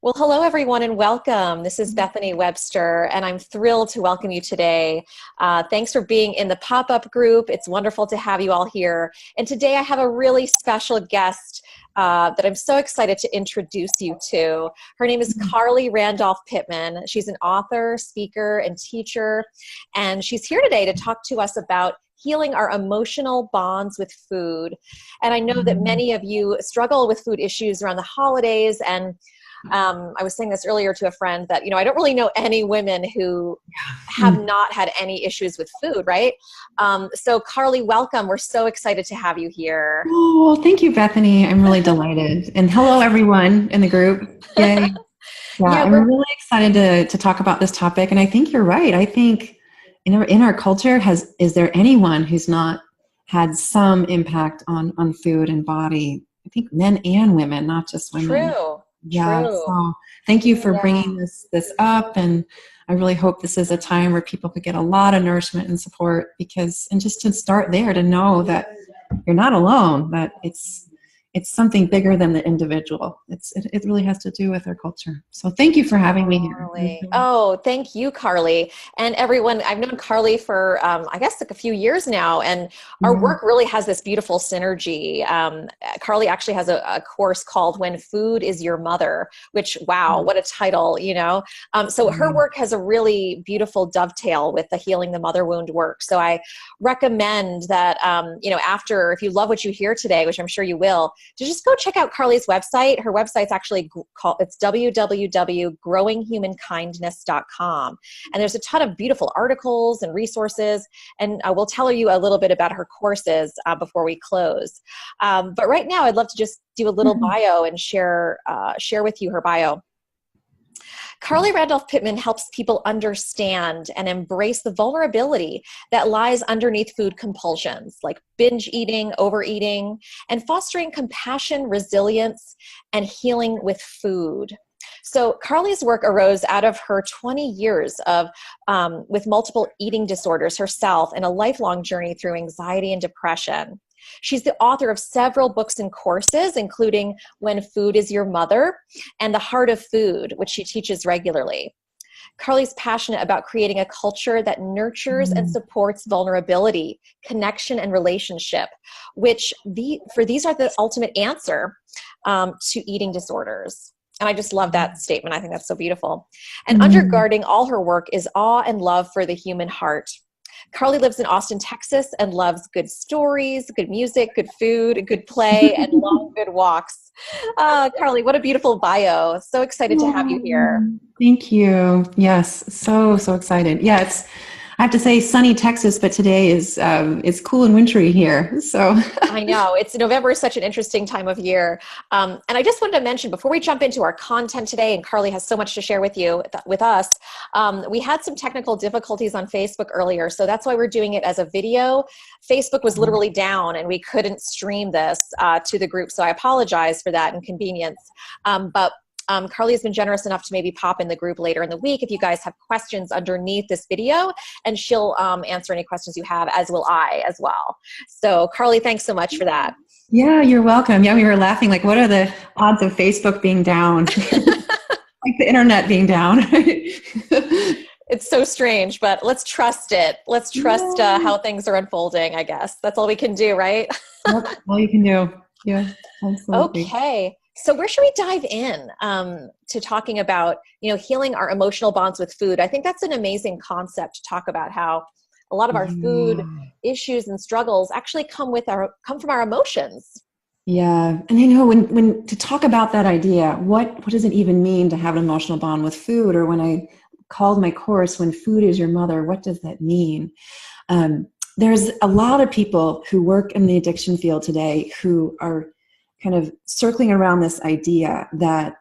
Well, hello everyone and welcome. This is Bethany Webster and I'm thrilled to welcome you today. Thanks for being in the pop-up group. It's wonderful to have you all here. And today I have a really special guest that I'm so excited to introduce you to. Her name is Karly Randolph Pittman. She's an author, speaker, and teacher. And she's here today to talk to us about healing our emotional bonds with food. And I know that many of you struggle with food issues around the holidays, and I was saying this earlier to a friend that, I don't really know any women who have not had any issues with food, right? So Karly, welcome. We're so excited to have you here. Oh, thank you, Bethany. I'm really delighted. And hello, everyone in the group. Yay. Yeah, I'm really excited to talk about this topic. And I think you're right. I think in our culture, is there anyone who's not had some impact on food and body? I think men and women, not just women. True. Yeah. True. So thank you for bringing this up. And I really hope this is a time where people could get a lot of nourishment and support, and just to start there, to know that you're not alone, that it's something bigger than the individual. It really has to do with our culture. So thank you for having me here. Oh, thank you, Karly. And everyone, I've known Karly for, I guess, like a few years now, and our work really has this beautiful synergy. Karly actually has a course called When Food is Your Mother, which, wow, what a title, So her work has a really beautiful dovetail with the Healing the Mother Wound work. So I recommend that, if you love what you hear today, which I'm sure you will, to just go check out Karly's website. Her website's actually it's www.growinghumankindness.com. And there's a ton of beautiful articles and resources. And I will tell you a little bit about her courses before we close. But right now, I'd love to just do a little bio and share with you her bio. Karly Randolph Pittman helps people understand and embrace the vulnerability that lies underneath food compulsions, like binge eating, overeating, and fostering compassion, resilience, and healing with food. So Karly's work arose out of her 20 years with multiple eating disorders herself and a lifelong journey through anxiety and depression. She's the author of several books and courses, including When Food is Your Mother and The Heart of Food, which she teaches regularly. Karly's passionate about creating a culture that nurtures and supports vulnerability, connection, and relationship, which these are the ultimate answer to eating disorders. And I just love that statement. I think that's so beautiful. And undergirding all her work is awe and love for the human heart. Karly lives in Austin, Texas, and loves good stories, good music, good food, good play, and long, good walks. Karly, what a beautiful bio. So excited to have you here. Thank you. Yes, so excited. Yeah, I have to say sunny Texas, but today is it's cool and wintry here. So I know November is such an interesting time of year. And I just wanted to mention before we jump into our content today, and Karly has so much to share with us. We had some technical difficulties on Facebook earlier, so that's why we're doing it as a video. Facebook was literally down and we couldn't stream this to the group. So I apologize for that inconvenience. But Karly has been generous enough to maybe pop in the group later in the week if you guys have questions underneath this video, and she'll answer any questions you have, as will I as well. So Karly, thanks so much for that. Yeah, you're welcome. Yeah, we were laughing, like, what are the odds of Facebook being down? Like the internet being down. It's so strange, but let's trust it. Let's trust how things are unfolding, I guess. That's all we can do, right? Yep, all you can do. Yeah, absolutely. Okay. So where should we dive in to talking about, healing our emotional bonds with food? I think that's an amazing concept to talk about, how a lot of our food issues and struggles actually come from our emotions. Yeah. And when to talk about that idea, what does it even mean to have an emotional bond with food? Or when I called my course, When Food is Your Mother, what does that mean? There's a lot of people who work in the addiction field today who are kind of circling around this idea that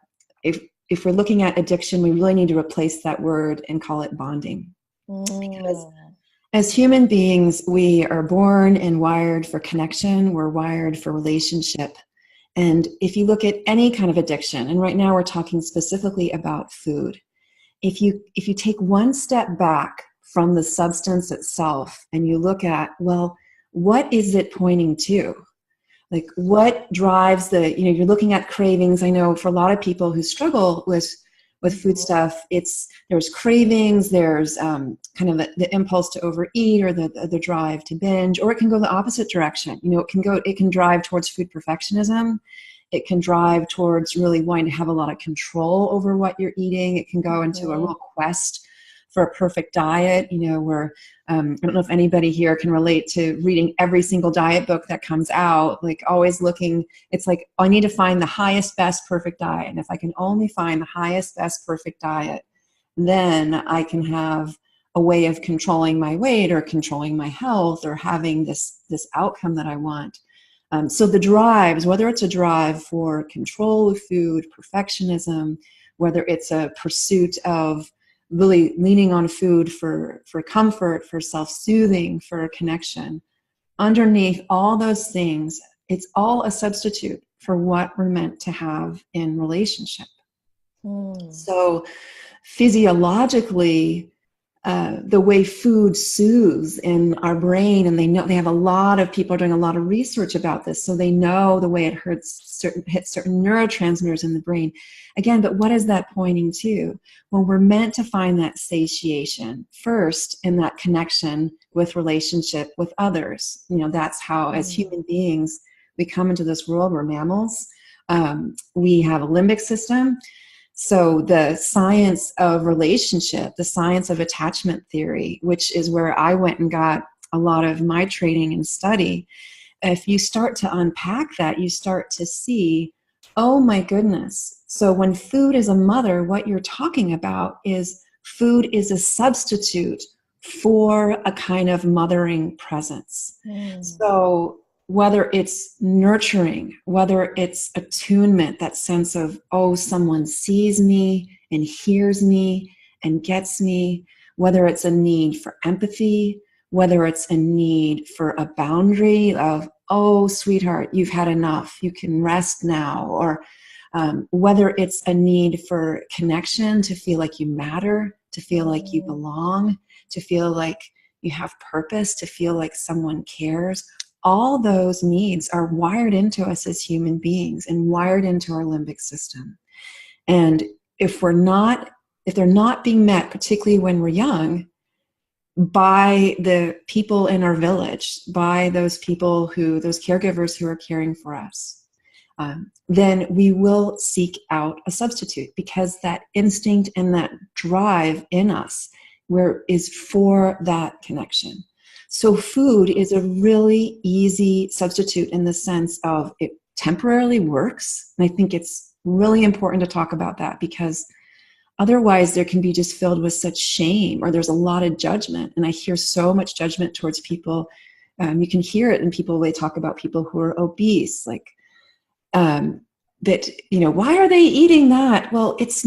if we're looking at addiction, we really need to replace that word and call it bonding. Because as human beings, we are born and wired for connection. We're wired for relationship. And if you look at any kind of addiction, and right now we're talking specifically about food, if you take one step back from the substance itself and you look at, well, what is it pointing to? Like what drives the, you're looking at cravings. I know for a lot of people who struggle with food stuff, there's cravings, there's kind of the impulse to overeat, or the drive to binge, or it can go the opposite direction. It can drive towards food perfectionism. It can drive towards really wanting to have a lot of control over what you're eating. It can go into a real quest for a perfect diet, where I don't know if anybody here can relate to reading every single diet book that comes out, like always looking, it's like, I need to find the highest, best, perfect diet. And if I can only find the highest, best, perfect diet, then I can have a way of controlling my weight or controlling my health or having this outcome that I want. So the drives, whether it's a drive for control of food, perfectionism, whether it's a pursuit of really leaning on food for comfort, for self-soothing, for a connection, underneath all those things, it's all a substitute for what we're meant to have in relationship. So physiologically, the way food soothes in our brain, and they have a lot of people doing a lot of research about this, so they know the way it hits certain neurotransmitters in the brain. Again, but what is that pointing to? Well, we're meant to find that satiation first in that connection with relationship with others. That's how, as human beings, we come into this world. We're mammals. We have a limbic system. So the science of relationship, the science of attachment theory, which is where I went and got a lot of my training and study, if you start to unpack that, you start to see, oh my goodness. So when food is a mother, what you're talking about is food is a substitute for a kind of mothering presence. So whether it's nurturing, whether it's attunement, that sense of, oh, someone sees me and hears me and gets me, whether it's a need for empathy, whether it's a need for a boundary of, oh, sweetheart, you've had enough, you can rest now, or whether it's a need for connection, to feel like you matter, to feel like you belong, to feel like you have purpose, to feel like someone cares. All those needs are wired into us as human beings and wired into our limbic system. And if they're not being met, particularly when we're young, by the people in our village, by those caregivers who are caring for us, then we will seek out a substitute, because that instinct and that drive in us is for that connection. So food is a really easy substitute in the sense of it temporarily works. And I think it's really important to talk about that, because otherwise there can be just filled with such shame, or there's a lot of judgment. And I hear so much judgment towards people. You can hear it in people, they talk about people who are obese, like that, why are they eating that? Well, it's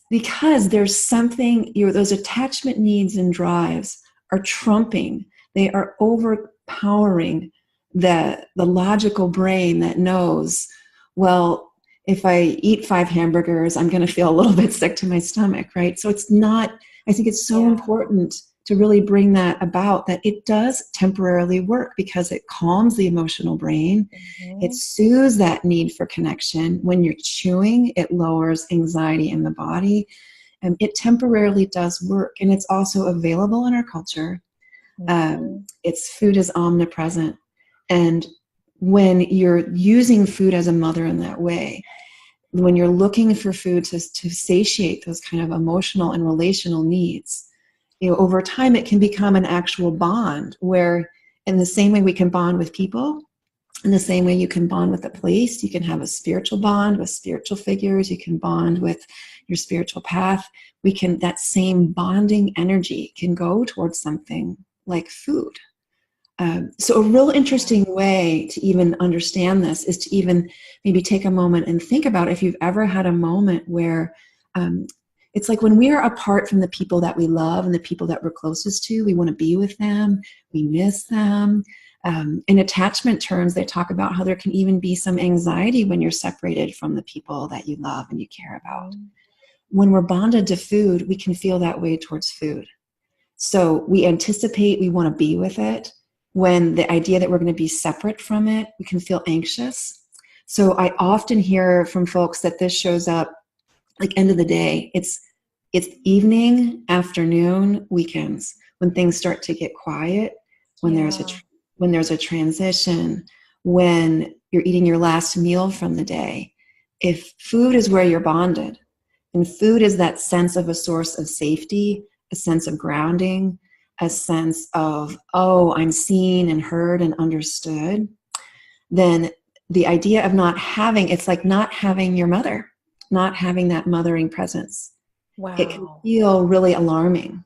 because there's something, those attachment needs and drives are trumping, they are overpowering the logical brain that knows, well, if I eat 5 hamburgers, I'm going to feel a little bit sick to my stomach, right? So I think it's so important to really bring that about, that it does temporarily work, because it calms the emotional brain. It soothes that need for connection. When you're chewing, it lowers anxiety in the body. And it temporarily does work. And it's also available in our culture. Food is omnipresent. And when you're using food as a mother in that way, when you're looking for food to satiate those kind of emotional and relational needs, over time it can become an actual bond, where in the same way we can bond with people, in the same way you can bond with a place, you can have a spiritual bond with spiritual figures, you can bond with your spiritual path. That same bonding energy can go towards something like food. So a real interesting way to even understand this is to even maybe take a moment and think about if you've ever had a moment where it's like when we are apart from the people that we love and the people that we're closest to, we want to be with them, we miss them. In attachment terms, they talk about how there can even be some anxiety when you're separated from the people that you love and you care about. When we're bonded to food, we can feel that way towards food. So we anticipate, we want to be with it. when the idea that we're going to be separate from it, we can feel anxious. So I often hear from folks that this shows up like end of the day. It's evening, afternoon, weekends, when things start to get quiet, when there's a transition, when you're eating your last meal from the day. If food is where you're bonded, and food is that sense of a source of safety, a sense of grounding, a sense of, oh, I'm seen and heard and understood, then the idea of not having, it's like not having your mother, not having that mothering presence. Wow. It can feel really alarming,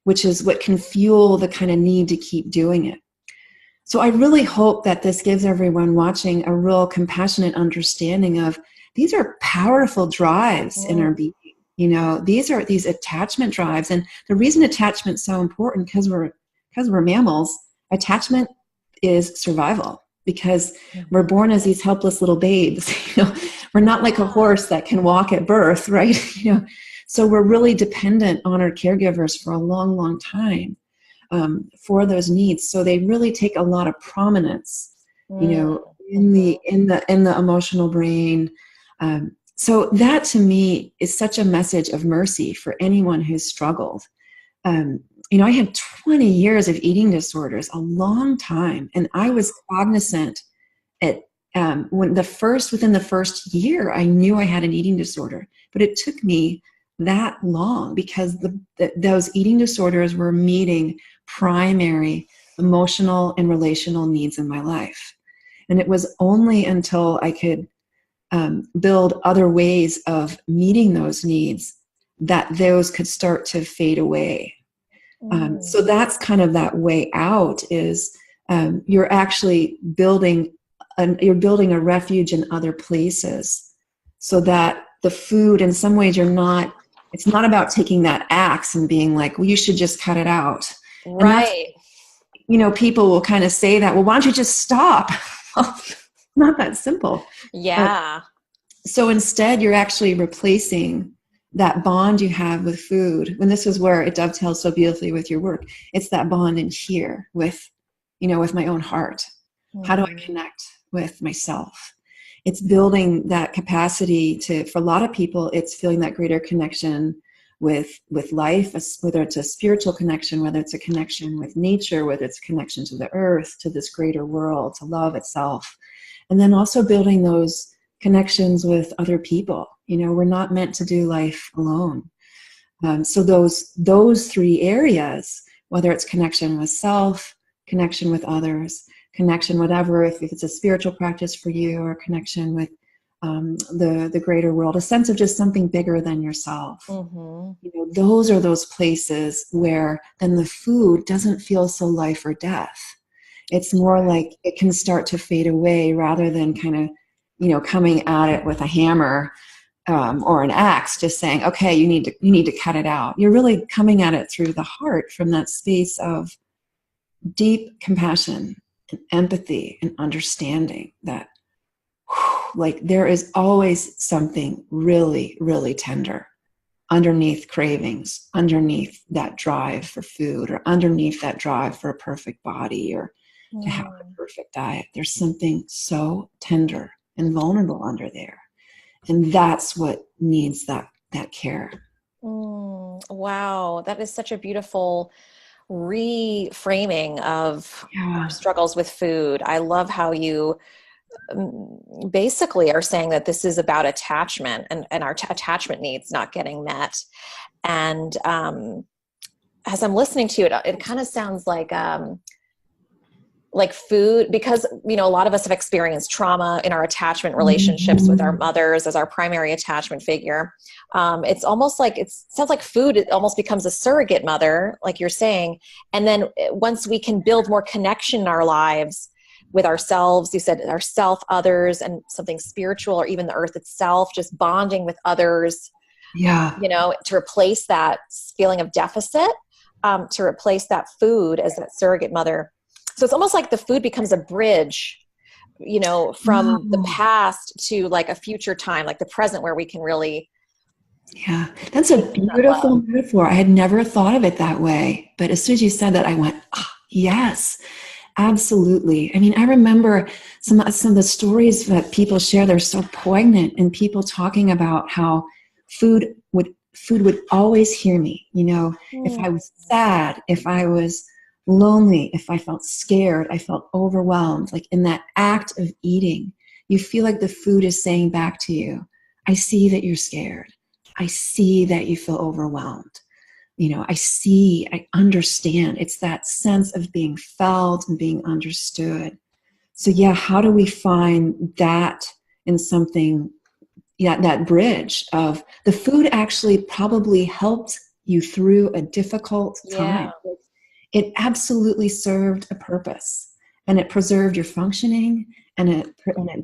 which is what can fuel the kind of need to keep doing it. So I really hope that this gives everyone watching a real compassionate understanding of these are powerful drives in our being. You know, these are these attachment drives. And the reason attachment's so important, because we're mammals, attachment is survival, because we're born as these helpless little babes. You know, we're not like a horse that can walk at birth, right? You know, so we're really dependent on our caregivers for a long, long time for those needs. So they really take a lot of prominence, you know, in the emotional brain. So that to me is such a message of mercy for anyone who's struggled. You know, I had 20 years of eating disorders, a long time, and I was cognizant at within the first year, I knew I had an eating disorder, but it took me that long because those eating disorders were meeting primary emotional and relational needs in my life. And it was only until I could build other ways of meeting those needs that those could start to fade away. So that's kind of that way out is you're actually building a refuge in other places, so that the food, in some ways, it's not about taking that axe and being like, well, you should just cut it out. Right. You know, people will kind of say that, well, why don't you just stop? Not that simple. Yeah. So instead, you're actually replacing that bond you have with food. And this is where it dovetails so beautifully with your work. It's that bond in here with my own heart. How do I connect with myself? It's building that capacity for a lot of people, it's feeling that greater connection with life, whether it's a spiritual connection, whether it's a connection with nature, whether it's a connection to the earth, to this greater world, to love itself. And then also building those connections with other people. You know, we're not meant to do life alone. So those three areas, whether it's connection with self, connection with others, connection, whatever, if it's a spiritual practice for you, or connection with the greater world, a sense of just something bigger than yourself. You know, those are those places where then the food doesn't feel so life or death. It's more like it can start to fade away rather than kind of, you know, coming at it with a hammer or an axe, just saying, okay, you need to cut it out. You're really coming at it through the heart, from that space of deep compassion and empathy and understanding that, like, there is always something really, really tender underneath cravings, underneath that drive for food, or underneath that drive for a perfect body, or to have a perfect diet. There's something so tender and vulnerable under there. And that's what needs that care. Wow. That is such a beautiful reframing of our struggles with food. I love how you basically are saying that this is about attachment and our attachment needs not getting met. And as I'm listening to it, it kind of sounds like food, because, you know, a lot of us have experienced trauma in our attachment relationships with our mothers as our primary attachment figure. It's almost like, it sounds like food, it almost becomes a surrogate mother, like you're saying. And then once we can build more connection in our lives with ourselves, you said ourself, others, and something spiritual, or even the earth itself, just bonding with others, you know, to replace that feeling of deficit, to replace that food as that surrogate mother. So it's almost like the food becomes a bridge, you know, from the past to like a future time, like the present, where we can really. Yeah, that's a beautiful metaphor. I had never thought of it that way. But as soon as you said that, I went, yes. Absolutely. I mean, I remember some of the stories that people share. They're so poignant, and people talking about how food would always hear me. You know, if Mm. I was sad, if I was lonely, if I felt scared, I felt overwhelmed. Like in that act of eating, you feel like the food is saying back to you, "I see that you're scared. I see that you feel overwhelmed. You know, I see, I understand." It's that sense of being felt and being understood. So yeah, how do we find that in something, yeah, that bridge of the food actually probably helped you through a difficult Yeah. time. It absolutely served a purpose, and it preserved your functioning, and it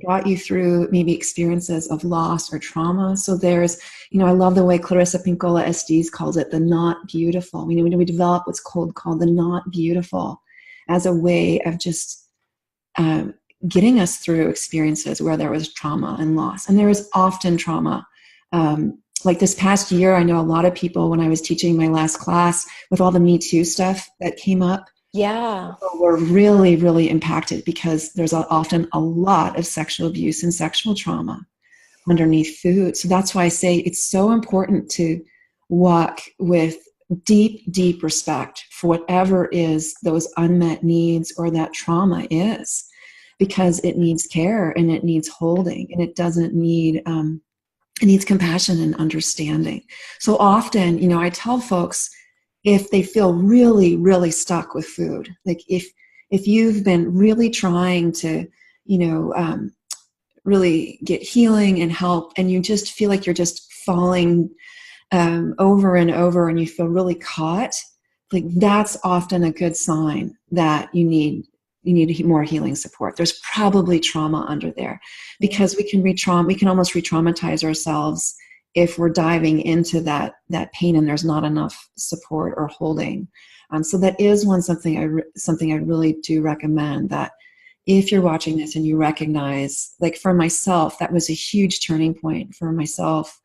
brought you through maybe experiences of loss or trauma. So there's, you know, I love the way Clarissa Pinkola Estes calls it the not beautiful. You know, we develop what's called the not beautiful as a way of just um, getting us through experiences where there was trauma and loss. And there is often trauma. Like this past year, I know a lot of people, when I was teaching my last class with all the Me Too stuff that came up, Yeah. were really, really impacted because there's often a lot of sexual abuse and sexual trauma underneath food. So that's why I say it's so important to walk with deep, deep respect for whatever is those unmet needs or that trauma is, because it needs care and it needs holding, and it doesn't need, it needs compassion and understanding. So often, you know, I tell folks, if they feel really, really stuck with food, like if you've been really trying to, you know, really get healing and help, and you just feel like you're just falling over and over, and you feel really caught, like that's often a good sign that you need more healing support. There's probably trauma under there, because we can almost re-traumatize ourselves if we're diving into that pain and there's not enough support or holding. So that is something I really do recommend, that if you're watching this and you recognize, like for myself, that was a huge turning point for myself,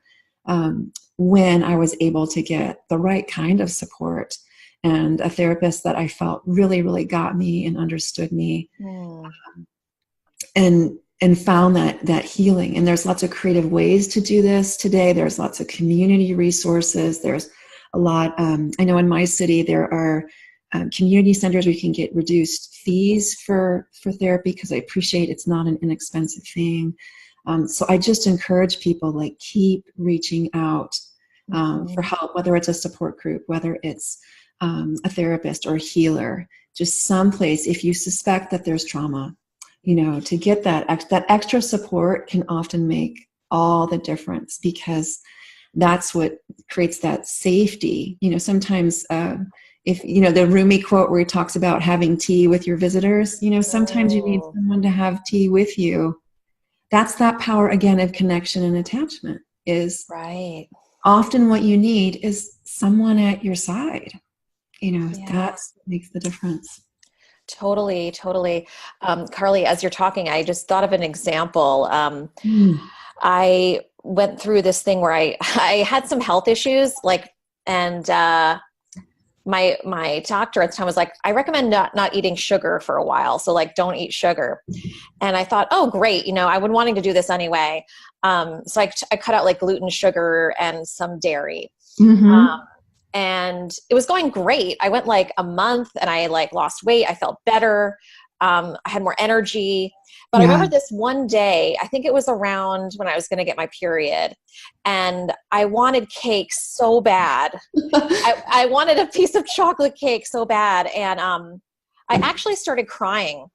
when I was able to get the right kind of support and a therapist that I felt really, really got me and understood me, Mm. and found that healing. And there's lots of creative ways to do this today. There's lots of community resources. There's a lot. I know in my city there are community centers where you can get reduced fees for therapy, because I appreciate it's not an inexpensive thing. So I just encourage people, like, keep reaching out for help, whether it's a support group, whether it's a therapist or a healer, just someplace. If you suspect that there's trauma, you know, to get that extra support can often make all the difference, because that's what creates that safety. You know, sometimes if, you know, the Rumi quote where he talks about having tea with your visitors, you know, sometimes you need Oh, someone to have tea with you. That's that power again of connection and attachment. Is right. often what you need is someone at your side. You know, Yeah. that's what makes the difference. Totally, totally. Karly, as you're talking, I just thought of an example. Mm. I went through this thing where I had some health issues, like, and my doctor at the time was like, I recommend not eating sugar for a while. So like, don't eat sugar. And I thought, oh, great. You know, I've been wanting to do this anyway. So I cut out like gluten, sugar, and some dairy. Mm-hmm. And it was going great. I went like a month and I like lost weight. I felt better. I had more energy. But I Yeah. remember this one day, I think it was around when I was going to get my period, and I wanted cake so bad. I wanted a piece of chocolate cake so bad. And I actually started crying.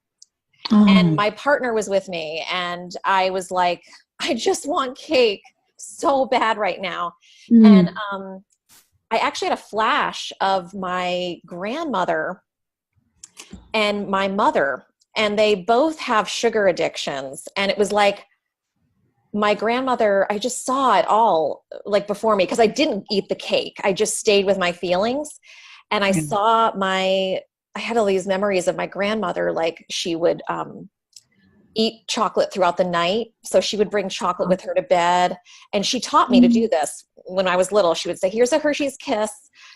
And Oh. my partner was with me, and I was like, I just want cake so bad right now. And Mm. I actually had a flash of my grandmother and my mother, and they both have sugar addictions. And it was like my grandmother, I just saw it all like before me, because I didn't eat the cake. I just stayed with my feelings. And I Yeah. saw I had all these memories of my grandmother, like she would eat chocolate throughout the night. So she would bring chocolate with her to bed. And she taught me to do Mm. this when I was little. She would say, here's a Hershey's Kiss,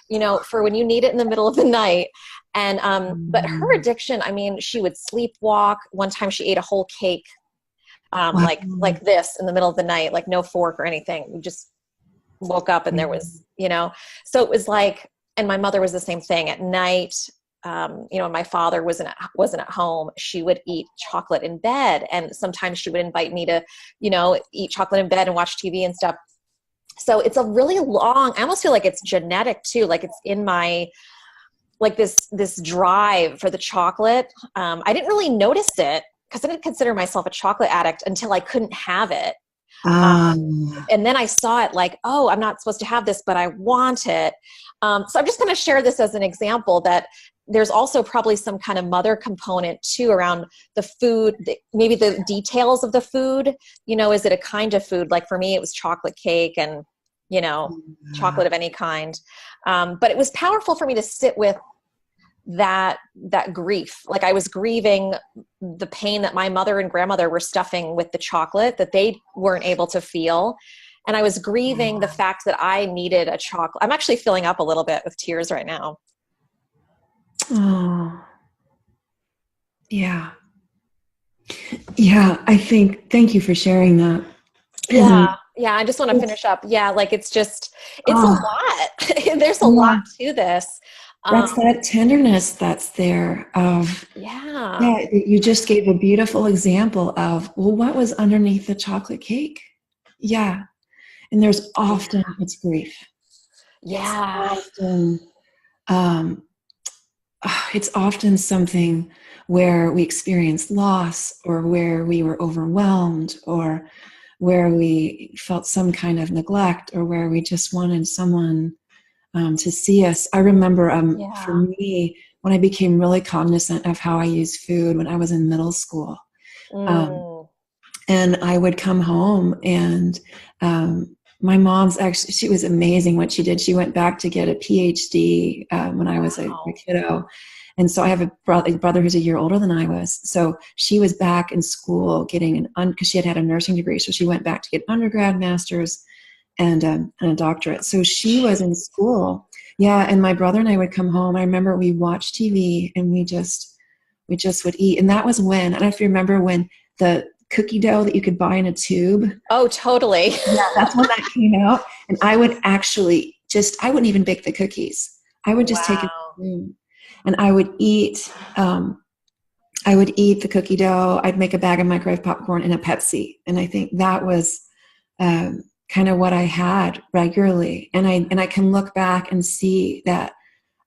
you know, for when you need it in the middle of the night. And but her addiction, I mean, she would sleepwalk. One time she ate a whole cake, Wow. like this in the middle of the night, like no fork or anything. We just woke up and there was, so it was like, and my mother was the same thing at night. When my father wasn't at home, she would eat chocolate in bed. And sometimes she would invite me to, eat chocolate in bed and watch TV and stuff. So it's a really long, I almost feel like it's genetic too. Like it's in my, like this drive for the chocolate. I didn't really notice it because I didn't consider myself a chocolate addict until I couldn't have it. And then I saw it like, oh, I'm not supposed to have this, but I want it. So I'm just going to share this as an example that there's also probably some kind of mother component too around the food, maybe the details of the food. Is it a kind of food? Like for me, it was chocolate cake and, chocolate of any kind. But it was powerful for me to sit with that grief. Like I was grieving the pain that my mother and grandmother were stuffing with the chocolate that they weren't able to feel. And I was grieving the fact that I needed a chocolate. I'm actually filling up a little bit with tears right now. Oh, yeah. Yeah, thank you for sharing that. Yeah. Yeah. I just want to finish up. Yeah. Like it's a lot. There's a lot to this. That's that tenderness that's there of, yeah, you just gave a beautiful example of, well, what was underneath the chocolate cake? Yeah. And there's often, it's grief. Yeah. It's often something where we experienced loss or where we were overwhelmed or where we felt some kind of neglect or where we just wanted someone to see us. I remember for me, when I became really cognizant of how I used food when I was in middle school, and I would come home and my mom's actually, she was amazing what she did. She went back to get a PhD when I was a kiddo. And so I have a brother who's a year older than I was. So she was back in school getting because she had a nursing degree. So she went back to get undergrad, master's, and a doctorate. So she was in school. Yeah. And my brother and I would come home. I remember we watched TV and we just would eat. And that was when, I don't know if you remember when the cookie dough that you could buy in a tube. Oh, totally. Yeah, that's when that came out. And I would actually I wouldn't even bake the cookies. I would just take a spoon and I would eat the cookie dough. I'd make a bag of microwave popcorn and a Pepsi. And I think that was kind of what I had regularly. And I can look back and see that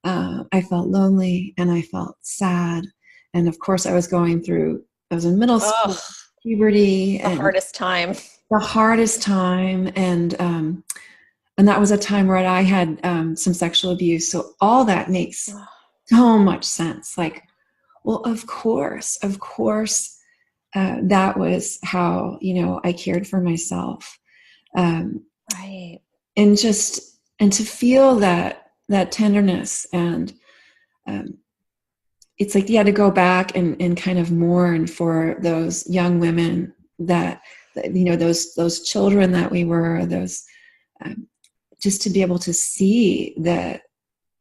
I felt lonely and I felt sad. And of course I was in middle school. Puberty, the hardest time, and that was a time where I had some sexual abuse. So all that makes so much sense. Like, well, of course, that was how I cared for myself, right? And to feel that tenderness and. It's like, to go back and kind of mourn for those young women that those children that we were, those, just to be able to see that,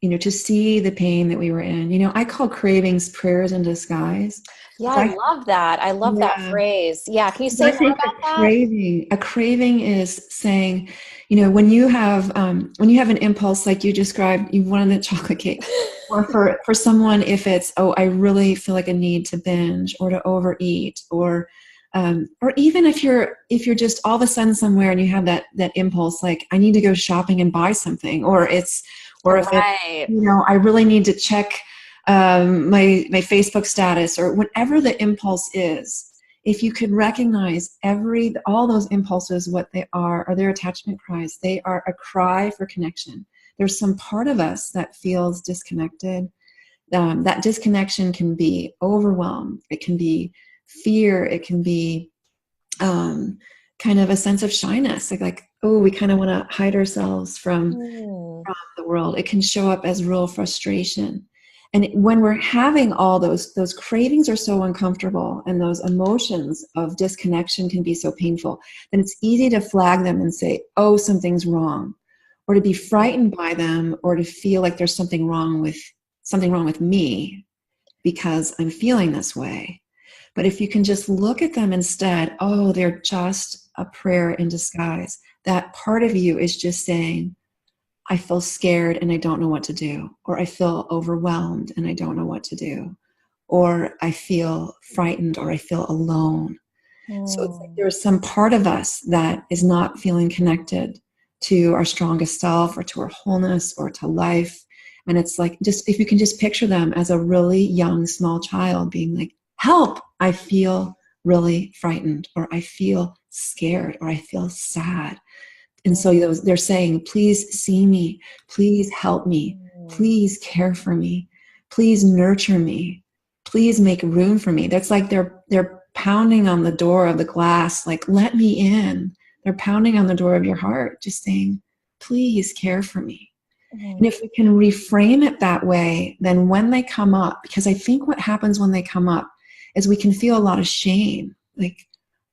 to see the pain that we were in. I call cravings prayers in disguise. Yeah, I love that. I love that phrase. Yeah, can you say more about that? A craving is saying, when you have an impulse like you described, you wanted a chocolate cake, or for someone, if it's, I really feel like a need to binge or to overeat, or even if you're just all of a sudden somewhere and you have that impulse, like I need to go shopping and buy something, or if I really need to check my Facebook status, or whatever the impulse is. If you could recognize all those impulses, what they are their attachment cries. They are a cry for connection. There's some part of us that feels disconnected. That disconnection can be overwhelm. It can be fear. It can be kind of a sense of shyness. Like we kind of want to hide ourselves from the world. It can show up as real frustration. And when we're having all those cravings are so uncomfortable, and those emotions of disconnection can be so painful, then it's easy to flag them and say, oh, something's wrong, or to be frightened by them, or to feel like there's something wrong with something wrong with me because I'm feeling this way. But if you can just look at them instead, oh, they're just a prayer in disguise. That part of you is just saying, I feel scared and I don't know what to do, or I feel overwhelmed and I don't know what to do, or I feel frightened, or I feel alone. So it's like there's some part of us that is not feeling connected to our strongest self or to our wholeness or to life. And it's like, just if you can just picture them as a really young, small child being like, help, I feel really frightened, or I feel scared, or I feel sad. And so they're saying, please see me, please help me, please care for me, please nurture me, please make room for me. That's like they're pounding on the door of the glass, like, let me in. They're pounding on the door of your heart, just saying, please care for me. And if we can reframe it that way, then when they come up, because I think what happens when they come up is we can feel a lot of shame. Like,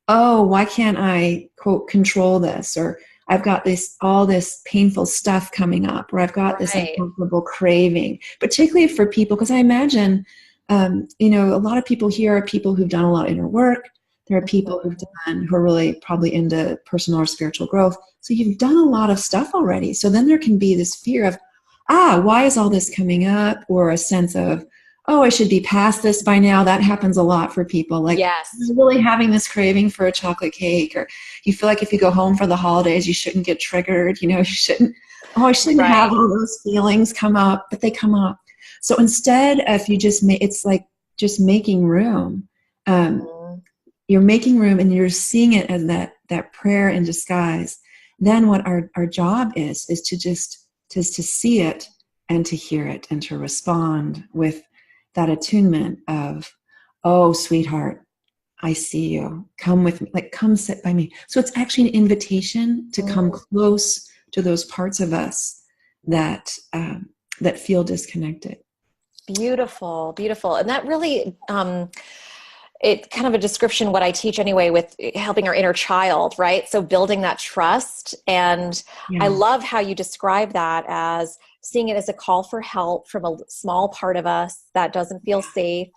oh, why can't I, quote, control this? Or I've got all this painful stuff coming up, or I've got this uncomfortable craving, particularly for people, because I imagine, a lot of people here are people who've done a lot of inner work. There are people who are really probably into personal or spiritual growth. So you've done a lot of stuff already. So then there can be this fear of, why is all this coming up? Or a sense of, oh, I should be past this by now. That happens a lot for people. Like, you're really having this craving for a chocolate cake, or you feel like if you go home for the holidays, you shouldn't get triggered. You shouldn't, I shouldn't have all those feelings come up, but they come up. So instead, if you just it's like just making room. You're making room and you're seeing it as that prayer in disguise. Then what our job is to see it and to hear it and to respond with that attunement of, oh, sweetheart, I see you. Come with me. Like, come sit by me. So it's actually an invitation to come close to those parts of us that feel disconnected. Beautiful, beautiful. And that really, it's kind of a description what I teach anyway with helping our inner child, right? So building that trust. And I love how you describe that as seeing it as a call for help from a small part of us that doesn't feel safe,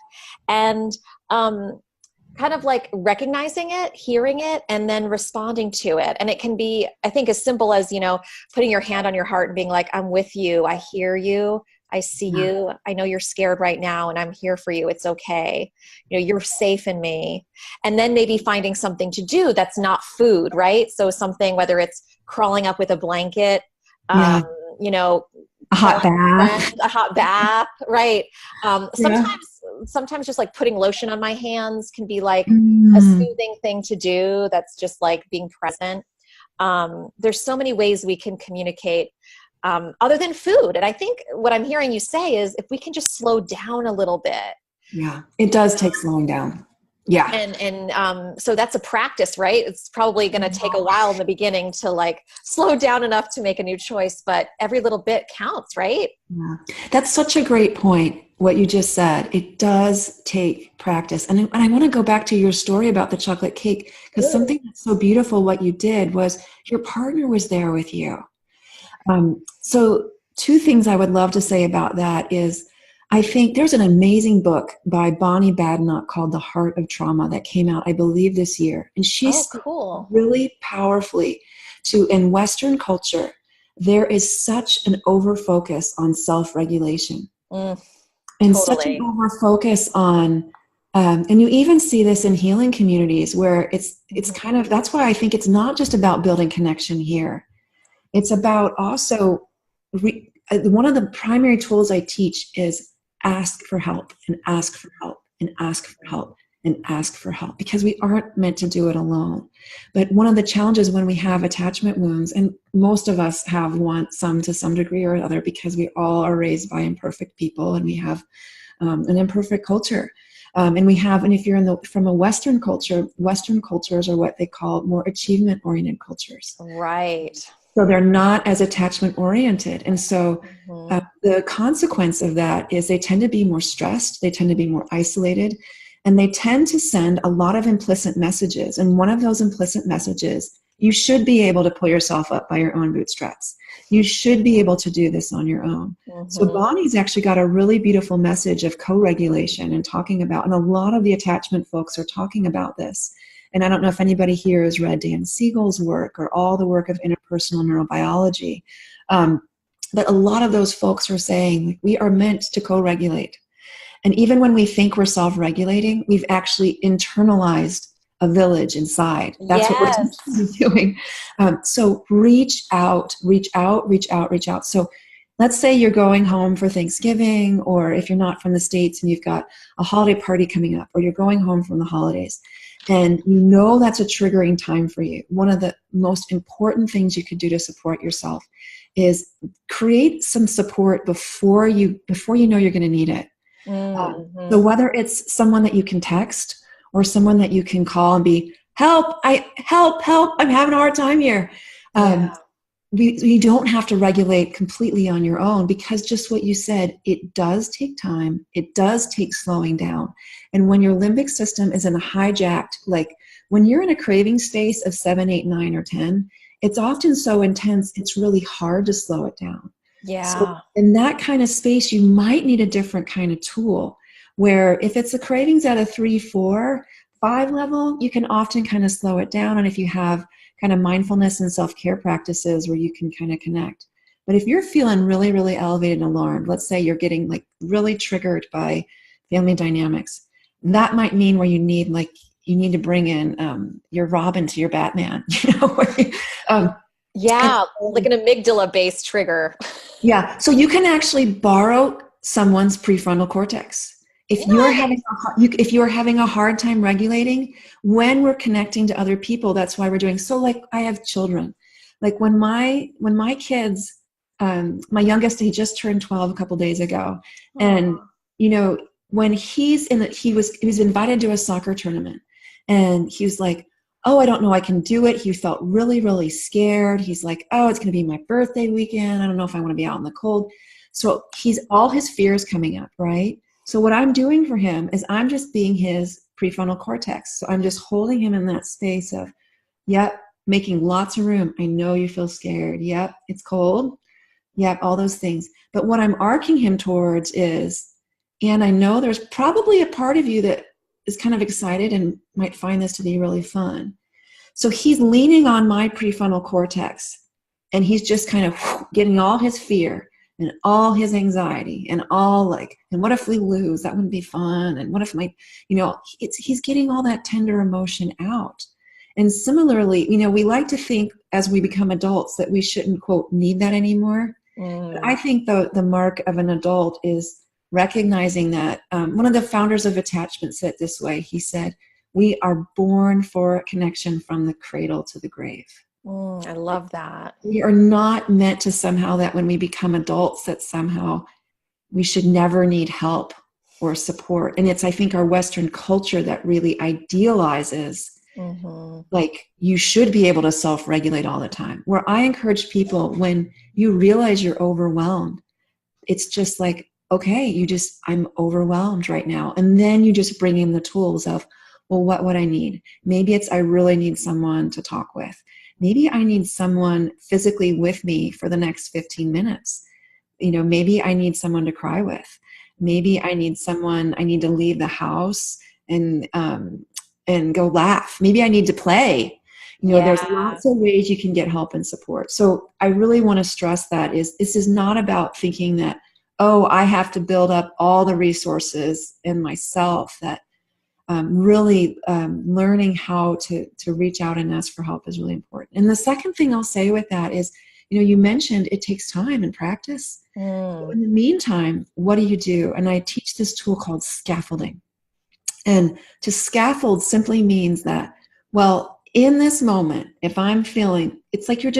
and kind of like recognizing it, hearing it, and then responding to it. And it can be, I think, as simple as, putting your hand on your heart and being like, I'm with you. I hear you. I see you. I know you're scared right now, and I'm here for you. It's okay. You're safe in me. And then maybe finding something to do that's not food, right? So something, whether it's crawling up with a blanket, a hot bath, right? Sometimes just like putting lotion on my hands can be like a soothing thing to do. That's just like being present. There's so many ways we can communicate other than food. And I think what I'm hearing you say is if we can just slow down a little bit. Yeah, it does take slowing down. Yeah. And so that's a practice, right? It's probably going to take a while in the beginning to like slow down enough to make a new choice, but every little bit counts, right? Yeah. That's such a great point, what you just said. It does take practice. And I want to go back to your story about the chocolate cake, because something that's so beautiful what you did was your partner was there with you. So two things I would love to say about that is, I think there's an amazing book by Bonnie Badenoch called The Heart of Trauma that came out, I believe, this year. And she's really powerfully in Western culture, there is such an over-focus on self-regulation. And such an over-focus on, and you even see this in healing communities where it's kind of, that's why I think it's not just about building connection here. It's about also, one of the primary tools I teach is ask for help and ask for help and ask for help and ask for help, because we aren't meant to do it alone. But one of the challenges when we have attachment wounds, and most of us have some to some degree or other, because we all are raised by imperfect people and we have an imperfect culture. And if you're from a Western culture, Western cultures are what they call more achievement-oriented cultures. Right. So they're not as attachment oriented. And so the consequence of that is they tend to be more stressed, they tend to be more isolated, and they tend to send a lot of implicit messages. And one of those implicit messages You should be able to pull yourself up by your own bootstraps. You should be able to do this on your own. So Bonnie's actually got a really beautiful message of co-regulation and talking about, and a lot of the attachment folks are talking about this. And I don't know if anybody here has read Dan Siegel's work or all the work of interpersonal neurobiology. But a lot of those folks are saying we are meant to co-regulate. And even when we think we're self-regulating, we've actually internalized a village inside. That's what we're doing. So reach out, reach out, reach out, reach out. So let's say you're going home for Thanksgiving, or if you're not from the States and you've got a holiday party coming up, or you're going home from the holidays, and you know that's a triggering time for you. One of the most important things you could do to support yourself is create some support before you know you're going to need it. So whether it's someone that you can text or someone that you can call and be, help, I'm having a hard time here. You don't have to regulate completely on your own, because just what you said, it does take time. It does take slowing down. And when your limbic system is in a hijacked, like when you're in a craving space of 7, 8, 9, or 10, it's often so intense, it's really hard to slow it down. So in that kind of space, you might need a different kind of tool, where if it's a cravings at a 3, 4, 5 level, you can often kind of slow it down. And if you have kind of mindfulness and self-care practices where you can kind of connect. But if you're feeling really, really elevated and alarmed, let's say you're getting like really triggered by family dynamics, that might mean where you need to bring in your Robin to your Batman, like an amygdala-based trigger. Yeah, so you can actually borrow someone's prefrontal cortex. If you're having a hard time regulating, when we're connecting to other people, that's why we're doing. So like I have children, like when my kids, my youngest, he just turned 12 a couple days ago. And, when he was invited to a soccer tournament, and he was like, oh, I don't know I can do it. He felt really, really scared. He's like, oh, it's going to be my birthday weekend. I don't know if I want to be out in the cold. So all his fears coming up, right? So what I'm doing for him is I'm just being his prefrontal cortex. So I'm just holding him in that space of, yep, making lots of room. I know you feel scared. Yep, it's cold. Yep, all those things. But what I'm arcing him towards is, and I know there's probably a part of you that is kind of excited and might find this to be really fun. So he's leaning on my prefrontal cortex, and he's just kind of getting all his fear and all his anxiety and and what if we lose? That wouldn't be fun. And what if he's getting all that tender emotion out. And similarly, we like to think as we become adults that we shouldn't, quote, need that anymore. But I think the mark of an adult is recognizing that. One of the founders of attachment said it this way. He said, we are born for connection from the cradle to the grave. I love that. We are not meant to somehow, that when we become adults, that somehow we should never need help or support. And it's, I think, our Western culture that really idealizes, like, you should be able to self-regulate all the time. Where I encourage people, when you realize you're overwhelmed, it's just like, okay, I'm overwhelmed right now. And then you just bring in the tools of, well, what would I need? Maybe it's, I really need someone to talk with. Maybe I need someone physically with me for the next 15 minutes. Maybe I need someone to cry with. Maybe I need to leave the house and go laugh. Maybe I need to play. There's lots of ways you can get help and support. So I really want to stress that this is not about thinking that, oh, I have to build up all the resources in myself. That really learning how to reach out and ask for help is really important. And the second thing I'll say with that is, you mentioned it takes time and practice. In the meantime, what do you do? And I teach this tool called scaffolding. And to scaffold simply means that, well, in this moment, if I'm feeling, it's like you're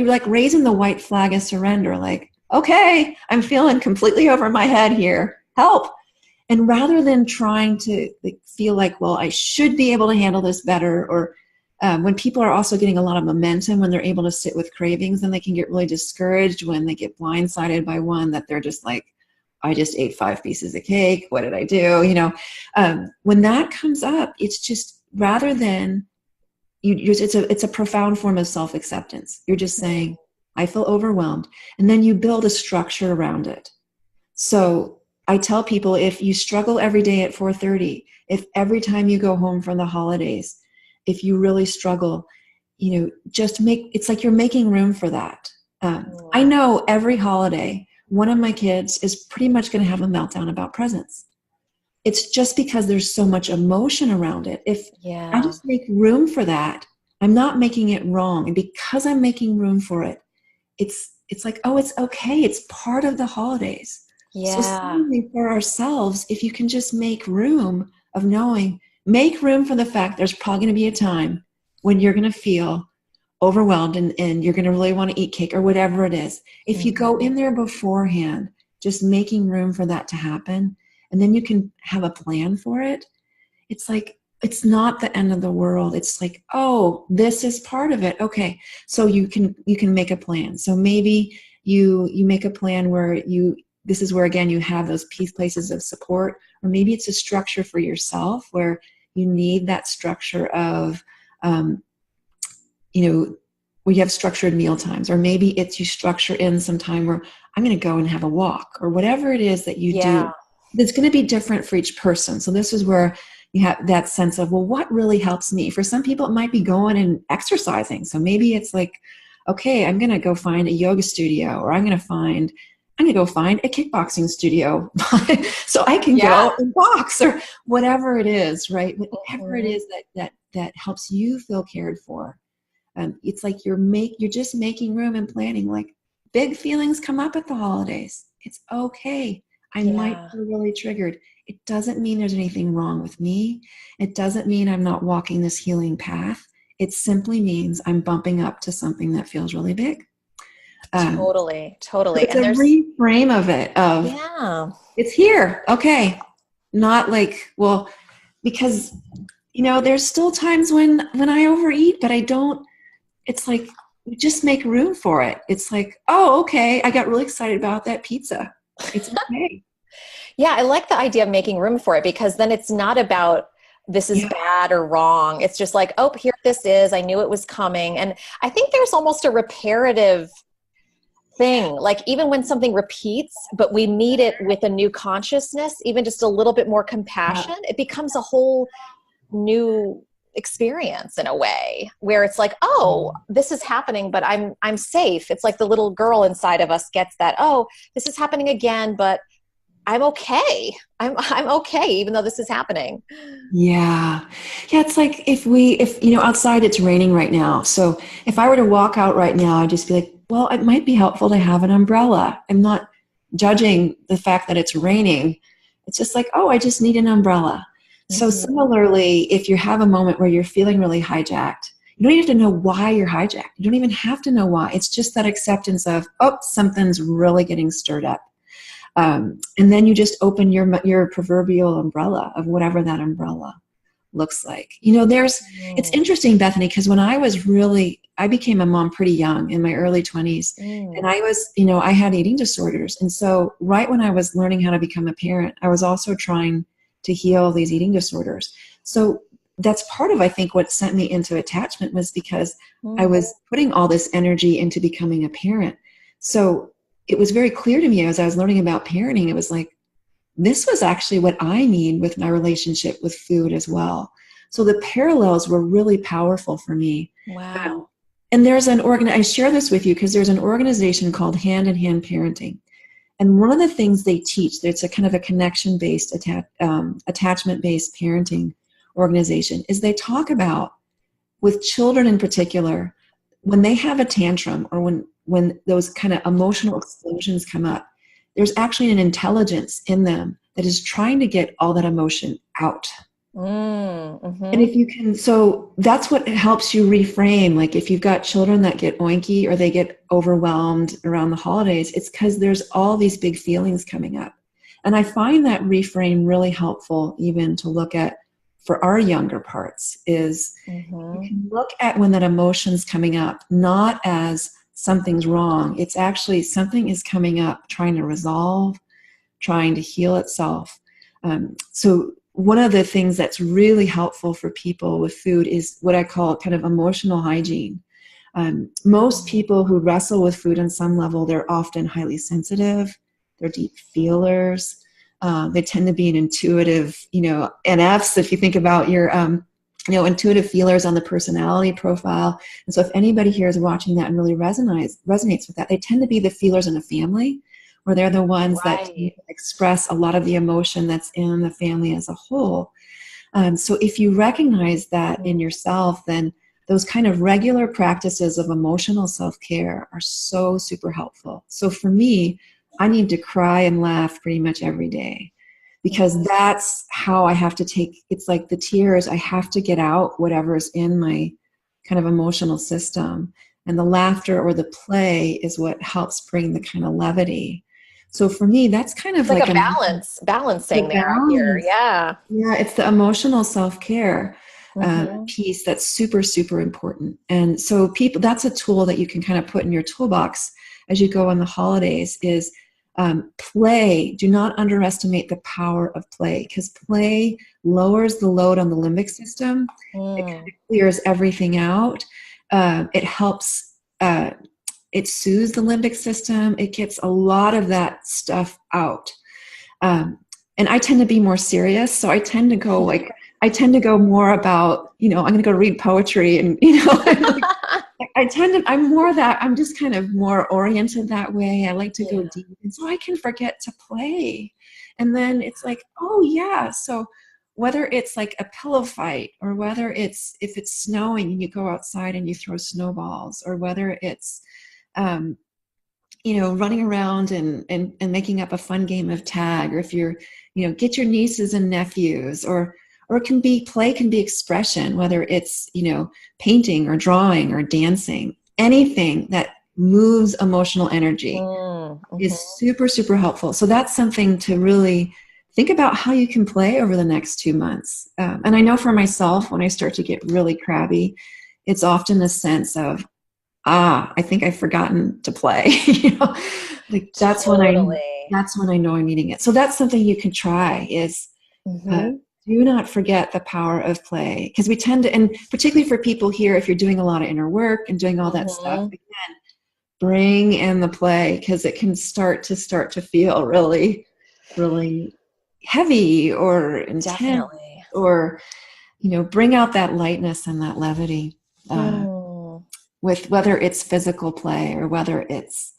like raising the white flag of surrender, like, okay, I'm feeling completely over my head here, help. And rather than trying to feel like, well, I should be able to handle this better, or when people are also getting a lot of momentum when they're able to sit with cravings, then they can get really discouraged when they get blindsided by one that they're just like, I just ate 5 pieces of cake. What did I do? When that comes up, it's just, rather than it's a profound form of self-acceptance. You're just saying, I feel overwhelmed. And then you build a structure around it. So I tell people, if you struggle every day at 4:30, if every time you go home from the holidays, if you really struggle, it's like you're making room for that. I know every holiday, one of my kids is pretty much going to have a meltdown about presents. It's just because there's so much emotion around it. If I just make room for that, I'm not making it wrong. And because I'm making room for it, it's like, oh, it's okay. It's part of the holidays. Yeah. So suddenly for ourselves, if you can just make room of knowing, make room for the fact there's probably going to be a time when you're going to feel overwhelmed and you're going to really want to eat cake or whatever it is. If you go in there beforehand, just making room for that to happen, and then you can have a plan for it, it's like, it's not the end of the world. It's like, oh, this is part of it. Okay. So you can make a plan. So maybe you make a plan where this is where, again, you have those places of support, or maybe it's a structure for yourself where you need that structure of, where you have structured meal times, or maybe it's you structure in some time where I'm going to go and have a walk, or whatever it is that you do. It's going to be different for each person. So this is where you have that sense of, well, what really helps me? For some people, it might be going and exercising. So maybe it's like, okay, I'm going to go find a yoga studio, or I'm going to go find a kickboxing studio so I can go and box, or whatever it is, right? Whatever it is that helps you feel cared for. It's like you're just making room and planning. Like, big feelings come up at the holidays. It's okay. I might feel really triggered. It doesn't mean there's anything wrong with me. It doesn't mean I'm not walking this healing path. It simply means I'm bumping up to something that feels really big. Totally. It's a reframe of it. It's here. Okay. Not like, well, because, there's still times when I overeat, but I don't. It's like, you just make room for it. It's like, oh, okay, I got really excited about that pizza. It's okay. Yeah, I like the idea of making room for it, because then it's not about this is bad or wrong. It's just like, oh, here this is. I knew it was coming. And I think there's almost a reparative thing. Like, even when something repeats, but we meet it with a new consciousness, even just a little bit more compassion, it becomes a whole new experience in a way, where it's like, oh, this is happening, but I'm safe. It's like the little girl inside of us gets that, oh, this is happening again, but I'm okay. I'm okay, even though this is happening. Yeah. It's like if outside it's raining right now. So if I were to walk out right now, I'd just be like, well, it might be helpful to have an umbrella. I'm not judging the fact that it's raining. It's just like, oh, I just need an umbrella. So similarly, if you have a moment where you're feeling really hijacked, you don't even have to know why you're hijacked. You don't even have to know why. It's just that acceptance of, oh, something's really getting stirred up. And then you just open your proverbial umbrella of whatever that umbrella looks like. It's interesting, Bethany, because when I became a mom pretty young, in my early 20s, and I had eating disorders. And so right when I was learning how to become a parent, I was also trying to heal these eating disorders. So that's part of, I think, what sent me into attachment, was because I was putting all this energy into becoming a parent. So it was very clear to me as I was learning about parenting, it was like, this was actually what I need with my relationship with food as well. So the parallels were really powerful for me. Wow. And there's I share this with you because there's an organization called Hand in Hand Parenting. And one of the things they teach, it's a kind of a connection-based, attachment-based parenting organization, is they talk about, with children in particular, when they have a tantrum, or when those kind of emotional explosions come up, there's actually an intelligence in them that is trying to get all that emotion out. And if you can, so that's what helps you reframe. Like, if you've got children that get oinky or they get overwhelmed around the holidays, it's because there's all these big feelings coming up. And I find that reframe really helpful, even to look at for our younger parts, is you can look at when that emotion's coming up, not as something's wrong. It's actually something is coming up, trying to resolve, trying to heal itself. So one of the things that's really helpful for people with food is what I call kind of emotional hygiene. Most people who wrestle with food on some level, they're often highly sensitive. They're deep feelers. They tend to be an intuitive, NFs. If you think about your, intuitive feelers on the personality profile. And so if anybody here is watching that and really resonates with that, they tend to be the feelers in a family, where they're the ones that express a lot of the emotion that's in the family as a whole. So if you recognize that in yourself, then those kind of regular practices of emotional self-care are so super helpful. So for me, I need to cry and laugh pretty much every day, because that's how I have to it's like the tears, I have to get out whatever's in my kind of emotional system. And the laughter or the play is what helps bring the kind of levity. So for me, that's kind of like a balancing there out here. Yeah. Yeah, it's the emotional self-care piece that's super, super important. And so that's a tool that you can kind of put in your toolbox as you go on the holidays is play. Do not underestimate the power of play, because play lowers the load on the limbic system. It kind of clears everything out. It helps, it soothes the limbic system. It gets a lot of that stuff out. And I tend to be more serious. So I tend to go more about, I'm going to go read poetry and, I'm just kind of more oriented that way. I like to go deep. And so I can forget to play. And then it's like, oh yeah. So whether it's like a pillow fight, or whether if it's snowing and you go outside and you throw snowballs, or whether it's, running around and making up a fun game of tag, or if you're, get your nieces and nephews, or play can be expression, whether it's, painting or drawing or dancing, anything that moves emotional energy is super, super helpful. So that's something to really think about how you can play over the next 2 months. And I know for myself, when I start to get really crabby, it's often a sense of, I think I've forgotten to play. That's when I know I'm needing it. So that's something you can try is do not forget the power of play, because we tend to, and particularly for people here, if you're doing a lot of inner work and doing all that stuff, again, bring in the play, because it can start to feel really, really heavy or intense, or, bring out that lightness and that levity. With whether it's physical play, or whether it's,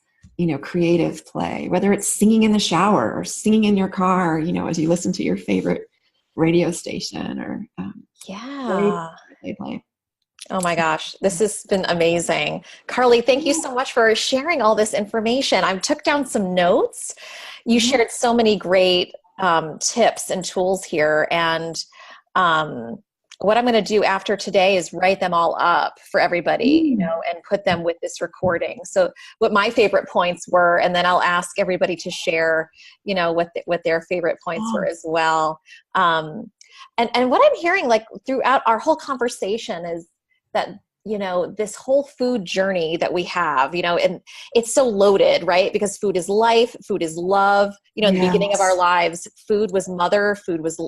creative play, whether it's singing in the shower or singing in your car, as you listen to your favorite radio station, or play. Oh my gosh, this has been amazing. Karly, thank you so much for sharing all this information. I took down some notes. You shared so many great tips and tools here. And what I'm going to do after today is write them all up for everybody, and put them with this recording. So what my favorite points were, and then I'll ask everybody to share, what their favorite points were as well. And what I'm hearing, like throughout our whole conversation, is that, this whole food journey that we have, and it's so loaded, right? Because food is life, food is love. In the beginning of our lives, food was mother, food was,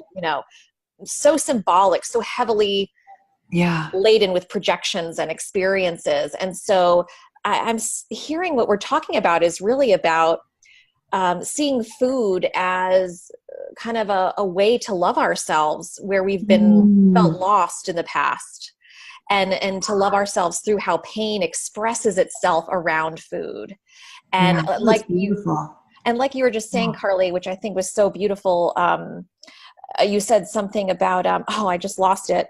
so symbolic, so heavily laden with projections and experiences. And so I'm hearing what we're talking about is really about seeing food as kind of a way to love ourselves, where we've been felt lost in the past, and to love ourselves through how pain expresses itself around food. And like you were just saying, Karly, which I think was so beautiful, you said something about, I just lost it.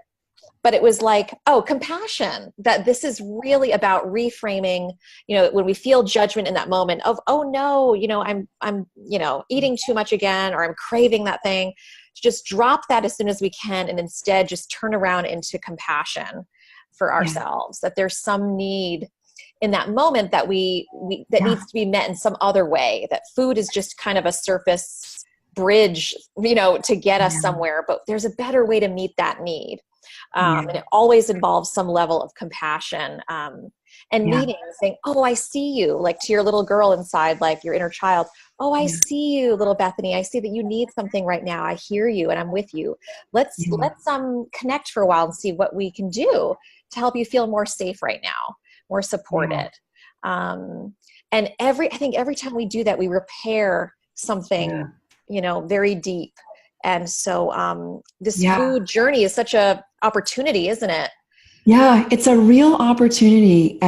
But it was like, compassion, that this is really about reframing, when we feel judgment in that moment of, oh no, I'm eating too much again, or I'm craving that thing, to just drop that as soon as we can, and instead just turn around into compassion for ourselves, that there's some need in that moment that that needs to be met in some other way, that food is just kind of a surface bridge, to get us somewhere, but there's a better way to meet that need. And it always involves some level of compassion, and meeting, saying, oh, I see you, like to your little girl inside, like your inner child, oh, I Yeah. see you, little Bethany. I see that you need something right now. I hear you and I'm with you. Let's Yeah. let's connect for a while and see what we can do to help you feel more safe right now, more Yeah. supported. And I think every time we do that, we repair something, Yeah. very deep. And so this Yeah. food journey is such a opportunity, isn't it? Yeah, it's a real opportunity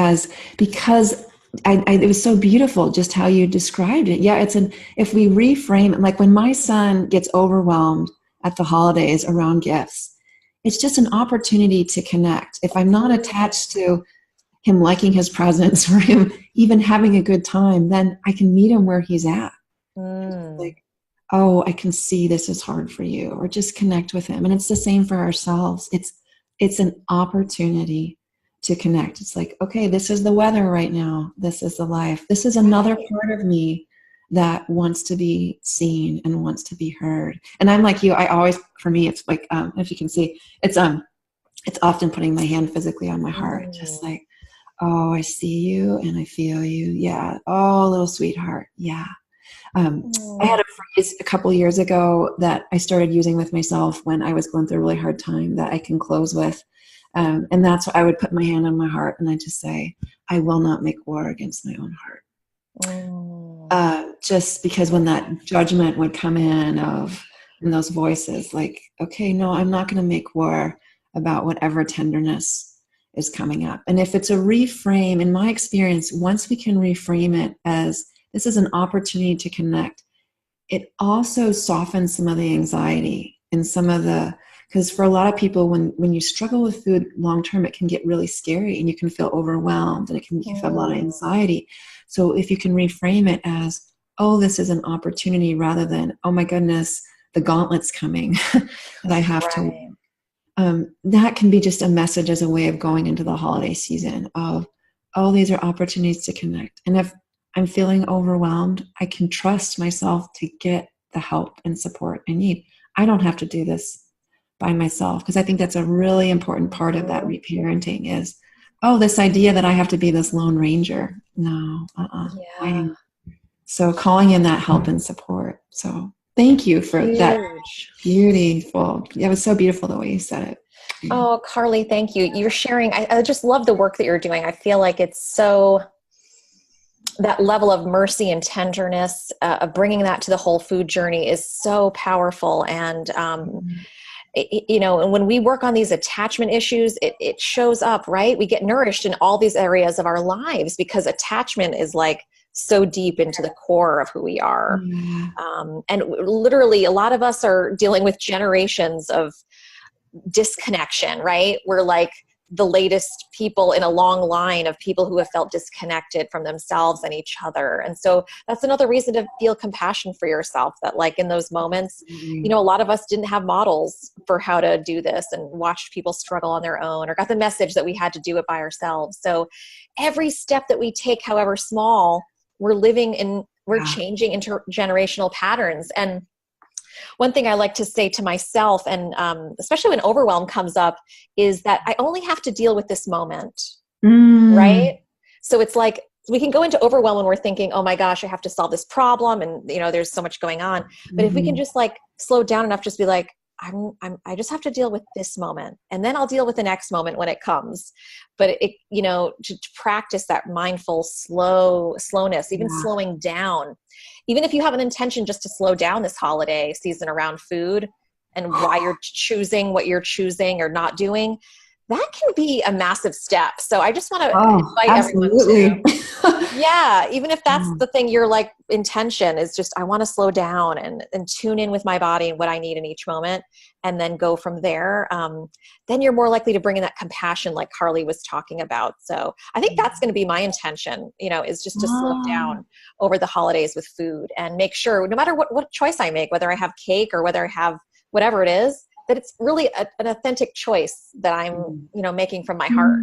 because it was so beautiful just how you described it. Yeah, if we reframe it, like when my son gets overwhelmed at the holidays around gifts, it's just an opportunity to connect. If I'm not attached to him liking his presents or him even having a good time, then I can meet him where he's at. Mm. Like, oh, I can see this is hard for you, or just connect with him. And it's the same for ourselves. It's an opportunity to connect. It's like, okay, this is the weather right now. This is the life. This is another part of me that wants to be seen and wants to be heard. And I'm like you, for me, it's like, if you can see, it's often putting my hand physically on my heart, just like, oh, I see you and I feel you. Yeah. Oh, little sweetheart. Yeah. I had a phrase a couple years ago that I started using with myself when I was going through a really hard time that I can close with. And that's what I would put my hand on my heart and I just say, I will not make war against my own heart. Just because when that judgment would come in those voices, like, okay, no, I'm not going to make war about whatever tenderness is coming up. And if it's a reframe, in my experience, once we can reframe it as this is an opportunity to connect, it also softens some of the anxiety and because for a lot of people, when you struggle with food long term, it can get really scary and you can feel overwhelmed and it can give a lot of anxiety. So if you can reframe it as, oh, this is an opportunity rather than, oh my goodness, the gauntlet's coming that I have to. That can be just a message as a way of going into the holiday season of, oh, these are opportunities to connect. And if I'm feeling overwhelmed, I can trust myself to get the help and support I need. I don't have to do this by myself, because I think that's a really important part of that reparenting is, oh, this idea that I have to be this lone ranger. No, So calling in that help and support. So thank you for that. Beautiful. It was so beautiful the way you said it. Oh, Karly, thank you. You're sharing. I just love the work that you're doing. I feel like it's so, that level of mercy and tenderness, of bringing that to the whole food journey is so powerful. And, and when we work on these attachment issues, it shows up, right? We get nourished in all these areas of our lives because attachment is like so deep into the core of who we are. And literally a lot of us are dealing with generations of disconnection, right? We're like the latest people in a long line of people who have felt disconnected from themselves and each other. And so that's another reason to feel compassion for yourself, that like in those moments, a lot of us didn't have models for how to do this and watched people struggle on their own or got the message that we had to do it by ourselves. So every step that we take, however small, we're changing intergenerational patterns. And one thing I like to say to myself, and especially when overwhelm comes up, is that I only have to deal with this moment, right? So it's like we can go into overwhelm when we're thinking, oh my gosh, I have to solve this problem, and there's so much going on. But if we can just like slow down enough, just be like, I just have to deal with this moment, and then I'll deal with the next moment when it comes. But to practice that mindful slowness, even slowing down, even if you have an intention just to slow down this holiday season around food and why you're choosing what you're choosing or not doing, that can be a massive step. So I just want to invite everyone to, even if that's the thing, your like intention is just, I want to slow down and tune in with my body and what I need in each moment, and then go from there. Then you're more likely to bring in that compassion like Karly was talking about. So I think that's going to be my intention, is just to slow down over the holidays with food and make sure no matter what choice I make, whether I have cake or whether I have whatever it is, that it's really an authentic choice that I'm, making from my heart.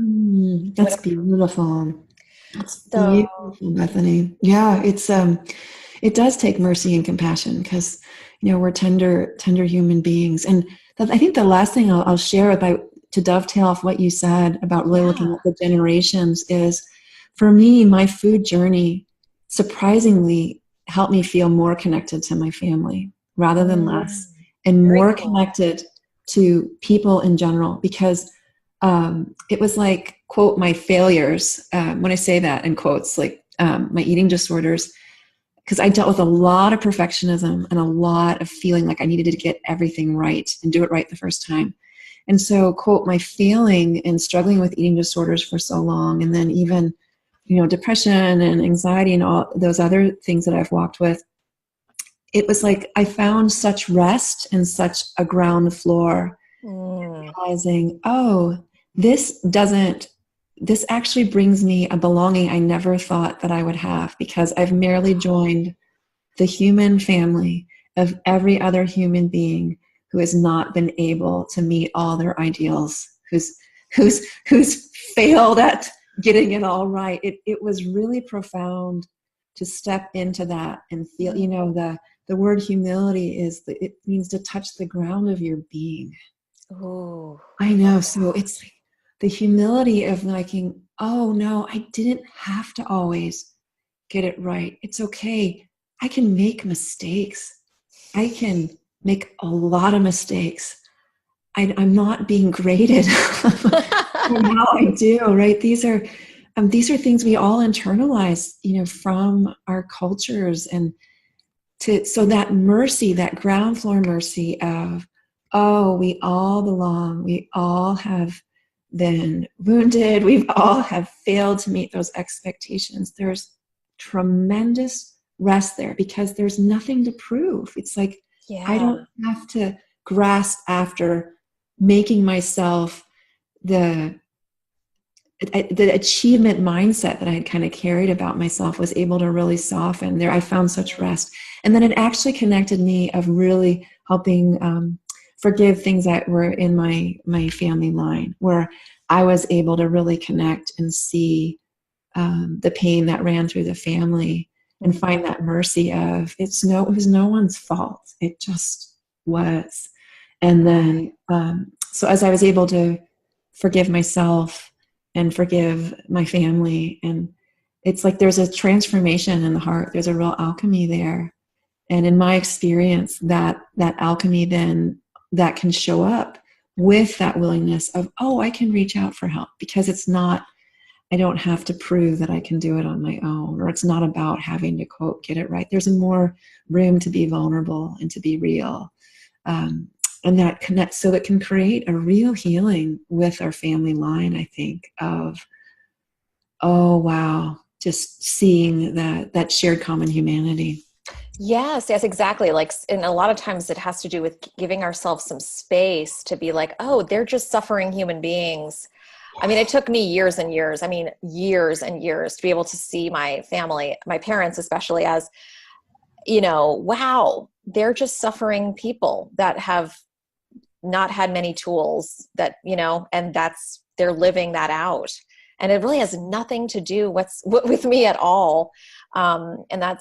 That's beautiful. That's beautiful, Bethany. Yeah, it does take mercy and compassion because, we're tender human beings. And I think the last thing I'll share to dovetail off what you said about really looking at the generations is, for me, my food journey, surprisingly, helped me feel more connected to my family rather than less, and Very more cool. connected to people in general, because it was like, quote, my failures, when I say that in quotes, like my eating disorders, because I dealt with a lot of perfectionism and a lot of feeling like I needed to get everything right and do it right the first time. And so, quote, my failing and struggling with eating disorders for so long, and then even, depression and anxiety and all those other things that I've walked with, it was like I found such rest and such a ground floor, realizing, oh, this actually brings me a belonging I never thought that I would have, because I've merely joined the human family of every other human being who has not been able to meet all their ideals, who's failed at getting it all right. It was really profound to step into that and feel, the word humility it means to touch the ground of your being. Ooh. I know. So it's like the humility of liking, oh no, I didn't have to always get it right. It's okay. I can make mistakes. I can make a lot of mistakes. I'm not being graded for how I do, right? These are things we all internalize, from our cultures, and so that mercy, that ground floor mercy of, oh, we all belong. We all have been wounded. We all have failed to meet those expectations. There's tremendous rest there, because there's nothing to prove. It's like, I don't have to grasp after making myself the achievement mindset that I had kind of carried about myself was able to really soften there. I found such rest. And then it actually connected me of really helping forgive things that were in my family line, where I was able to really connect and see the pain that ran through the family, and find that mercy of, it was no one's fault. It just was. And then, so as I was able to forgive myself and forgive my family, and it's like there's a transformation in the heart. There's a real alchemy there. And in my experience, that alchemy then, that can show up with that willingness of, oh, I can reach out for help, because it's not, I don't have to prove that I can do it on my own, or it's not about having to, quote, get it right. There's more room to be vulnerable and to be real. And that connects, so it can create a real healing with our family line, I think, of, oh, wow, just seeing that shared common humanity. Yes, exactly. Like, and a lot of times it has to do with giving ourselves some space to be like, oh, they're just suffering human beings. I mean, it took me years and years to be able to see my family, my parents especially, as, wow, they're just suffering people that have not had many tools, that, and they're living that out. And it really has nothing to do with me at all. And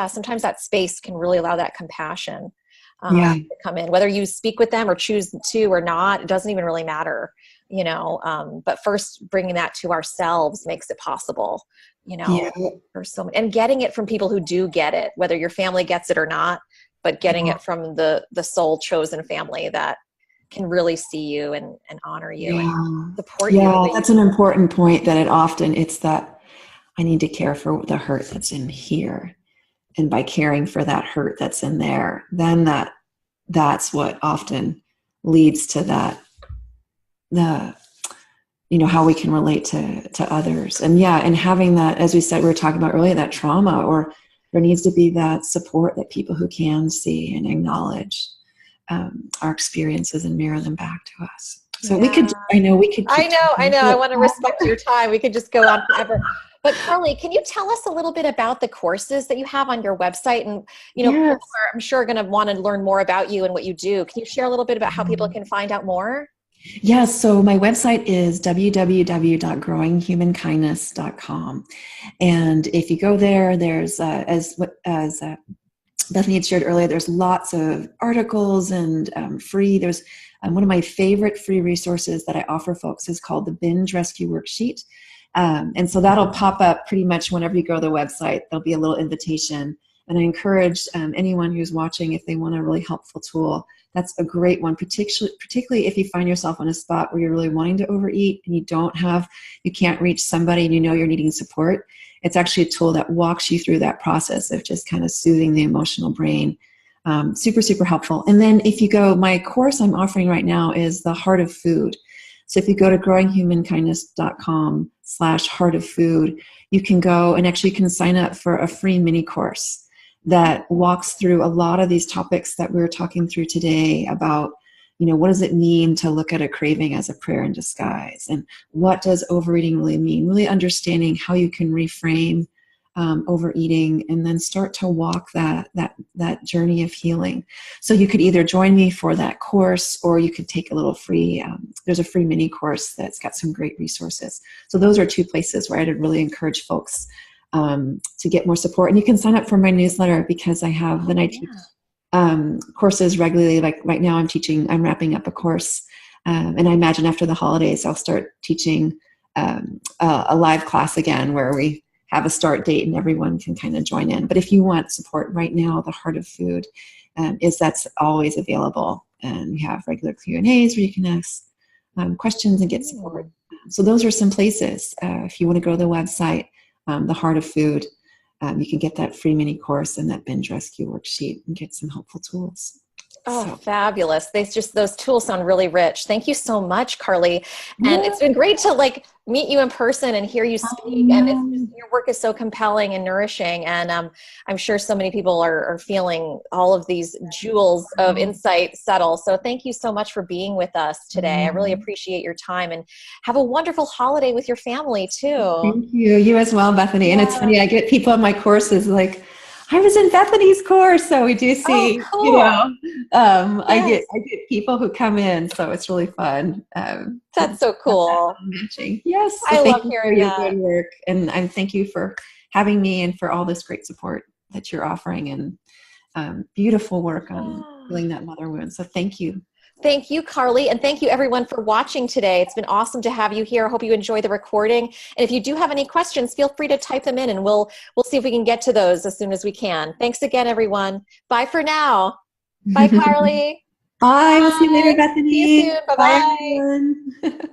sometimes that space can really allow that compassion to come in, whether you speak with them or choose to or not, it doesn't even really matter, but first bringing that to ourselves makes it possible, for so many, and getting it from people who do get it, whether your family gets it or not, but getting it from the soul chosen family that can really see you and honor you and support you. Yeah, that's an important point, that it's that I need to care for the hurt that's in here. And by caring for that hurt that's in there, then that's what often leads to how we can relate to others. And and having that, as we said, we were talking about earlier, that trauma, or there needs to be that support, that people who can see and acknowledge our experiences and mirror them back to us. So we could, I know. I want to respect your time. We could just go on forever. But Karly, can you tell us a little bit about the courses that you have on your website? And, people are, I'm sure, going to want to learn more about you and what you do. Can you share a little bit about how people can find out more? Yes. So my website is www.growinghumankindness.com. And if you go there, there's, as Bethany had shared earlier, there's lots of articles and free. There's one of my favorite free resources that I offer folks is called the Binge Rescue Worksheet. And so that'll pop up pretty much whenever you go to the website. There'll be a little invitation. And I encourage anyone who's watching, if they want a really helpful tool, that's a great one, particularly if you find yourself in a spot where you're really wanting to overeat and you can't reach somebody and you know you're needing support. It's actually a tool that walks you through that process of just kind of soothing the emotional brain. Super, super helpful. And then if you go, my course I'm offering right now is The Heart of Food. So if you go to growinghumankindness.com/heart of food, you can go and actually you can sign up for a free mini course that walks through a lot of these topics that we were talking through today about, what does it mean to look at a craving as a prayer in disguise? And what does overeating really mean? Really understanding how you can reframe overeating and then start to walk that journey of healing. So you could either join me for that course, or you could take a little free, there's a free mini course that's got some great resources. So those are two places where I'd really encourage folks to get more support. And you can sign up for my newsletter, because I have, I teach courses regularly. Like right now I'm wrapping up a course. And I imagine after the holidays, I'll start teaching a live class again where we have a start date and everyone can kind of join in. But if you want support right now, The Heart of Food that's always available. And we have regular Q&As where you can ask questions and get support. So those are some places. If you want to go to the website, The Heart of Food, you can get that free mini course and that binge rescue worksheet and get some helpful tools. Oh, fabulous. Those tools sound really rich. Thank you so much, Karly. And it's been great to meet you in person and hear you speak. And your work is so compelling and nourishing. And I'm sure so many people are feeling all of these jewels of insight settle. So thank you so much for being with us today. I really appreciate your time, and have a wonderful holiday with your family too. Thank you. You as well, Bethany. Yeah. And it's funny, I get people in my courses like, I was in Bethany's course, so we do see, cool. Yes. I get people who come in, so it's really fun. That's so cool. Yes, so I love hearing your good work, and thank you for having me and for all this great support that you're offering, and beautiful work on healing that mother wound. So thank you. Thank you, Karly, and thank you everyone for watching today. It's been awesome to have you here. I hope you enjoy the recording. And if you do have any questions, feel free to type them in, and we'll see if we can get to those as soon as we can. Thanks again, everyone. Bye for now. Bye, Karly. Bye. We'll see you later, Bethany. See you soon. Bye-bye. Bye, everyone.